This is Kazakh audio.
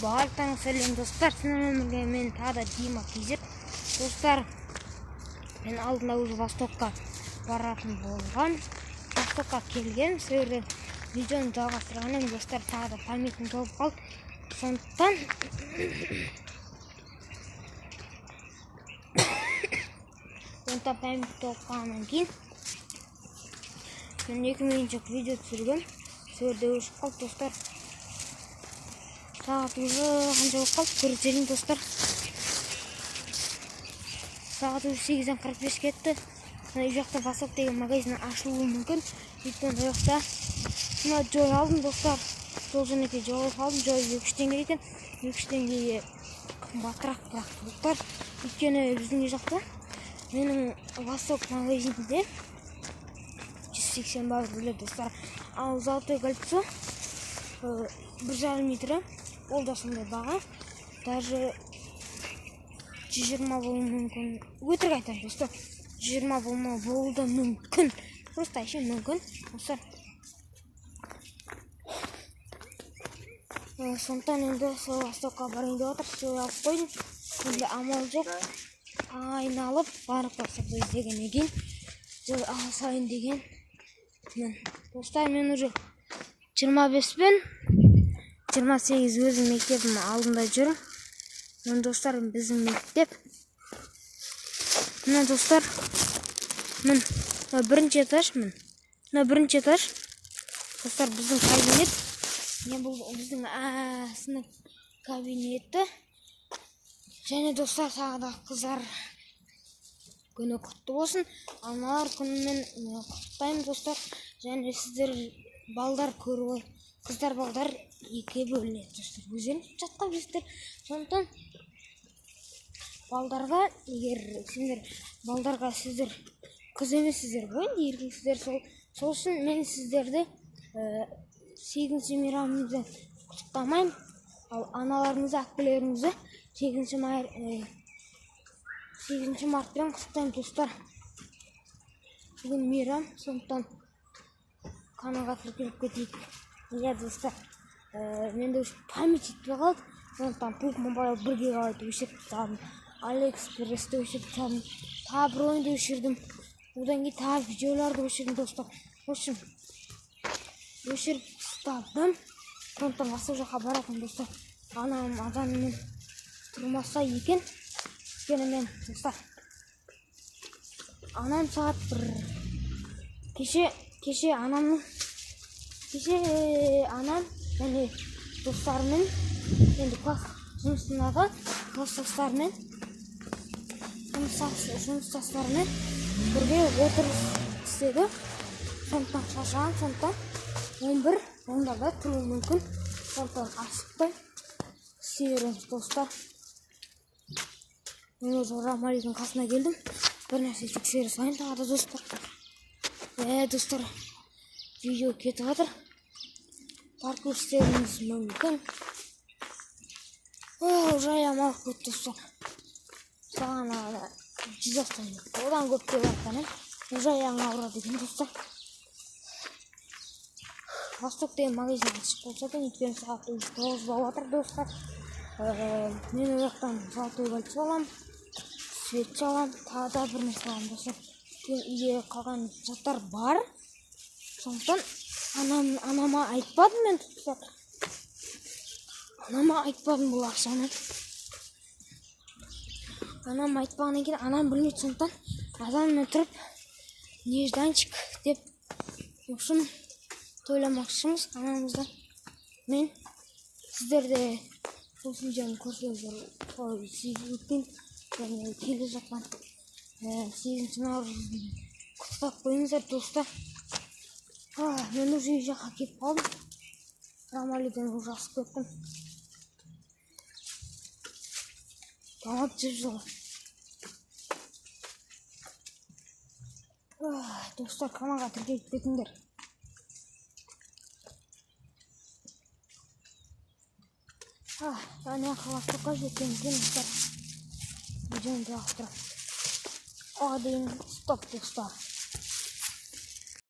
барлықтарыңызға сәлем достар. Сіздермен мен тағы да Дима Кейзет. Достар, мен алдында өзі Востокқа баратын болған. Востокқа келген, сөйлер видеоны жалғастырғаннан достар тағы да памятник болып қалды. Сондықтан памятник болып қалғаннан кейін мен 2 минуттық видео түсіргем. Сөйлерде өшіп қалды достар. Сағат уже қанша болып қалды, көрсетейін достар. Сағат уже 8:45 кетті. Үй жақта Восток деген магазин ашылуы мүмкін. Өйткені ол жақта мына жой алдым достар. Сол жөнекей жой алдым. Жой 2 теңге екен. 2 теңгеге қымбатырақ достар. Өйткені біздің үй жақта менің Восток магазинінде 180 бат бөледі достар. Ал Золотое кольцо 1,5 метрі. Ол да сондай баға. Даже 120 болуы мүмкін. Өтірік айтамын достар. 120 болуы да мүмкін. Просто еще мүмкін. Достар. Сондықтан енді сол Востокқа барайын деп отыр. Сол алып қойдым. Енді амал жоқ. Айналып барып Востокты іздегеннен кейін жол алсайын деген. Достар, мен уже 25 пен 28 өзім мектебім алдында жүрім. Мен достар, біздің мектеп. Мына достар, мен бірінші этаж. Мына бірінші этаж. Достар, біздің кабинет. Не бұл біздің сынып кабинеті. Және достар, тағы да қыздар күні құтты болсын. Аналар күнімен құттықтаймын достар. Және сіздер балдар көріп, қыздар балдар 2 бөлінеді достар. Өздеріңіз жатқа білесіздер. Сондықтан балдарға, егер сендер балдарға сіздер қыз емессіздер ғой, еркексіздер, сол үшін мен сіздерді 8-ші мейрамыңызды құттықтамаймын. Ал аналарыңызды, әпкелеріңізді 8-ші мартпен құттықтаймын достар. Бүгін мейрам, сондықтан каналға тіркеліп кетейік. Иә достар, менде память етпей қалды. Сондықтан Пук Мобайл 1 гигабайт өшіріп тастадым. Алиэкспрессті өшіріп тастадым. Тағы бір ойынды өшірдім. Одан кейін тағы видеоларды өшірдім достар. Өшіріп тастадым. Сондықтан Восток жаққа баратын достар. Анам адаммен тұрмаса екен. Өйткені мен достар, анам сағат 1 кеше анам және достарымен енді класс жұмысындағы класстастарымен бірге отырыс істеді. Сондықтан шаршаған, сондықтан 11-10-да тұруы мүмкін. Сондықтан асықпай істейміз достар. Мен өзі Рамалидің қасына келдім. Бір нәрсе тексере салайын тағы да достар. Достар, видео кетіп жатыр. Бар көрсеттеріңіз мүмкін. Уже аямалық көп достар. Саған 100 астан. Одан көп деп жатқаным. Уже аяғың ауырады екен достар. Восток деген магазин ашық болса екен, өйткені сағат 9 болып жатыр достар. Мен ол жақтан Золотое кольцо аламын, свет аламын, тағы да бір нәрсе аламын достар. Үйде қалған заттар бар. Сондықтан анама айтпадым мен достар. Анама айтпадым бұл ақшаны. Анам айтпағаннан кейін анам білмейді. Сондықтан адаммен тұрып нежданчик деп үшін тойламақшымыз анамыздан. Мен сіздерде осы видеоны көрсеңіздер өткен және келе жатқан 8-ші наурызды құттықтап қойыңыздар достар. Мен уже үй жаққа келіп қалдым. Рамалиден уже асып кеттім. Тамап жеп жол. Достар, каналға тіркеліп кетіңдер. Яғни Востокқа жеткеннен кейін достар видеоны жалғастырамын. Оған дейін стоп достар.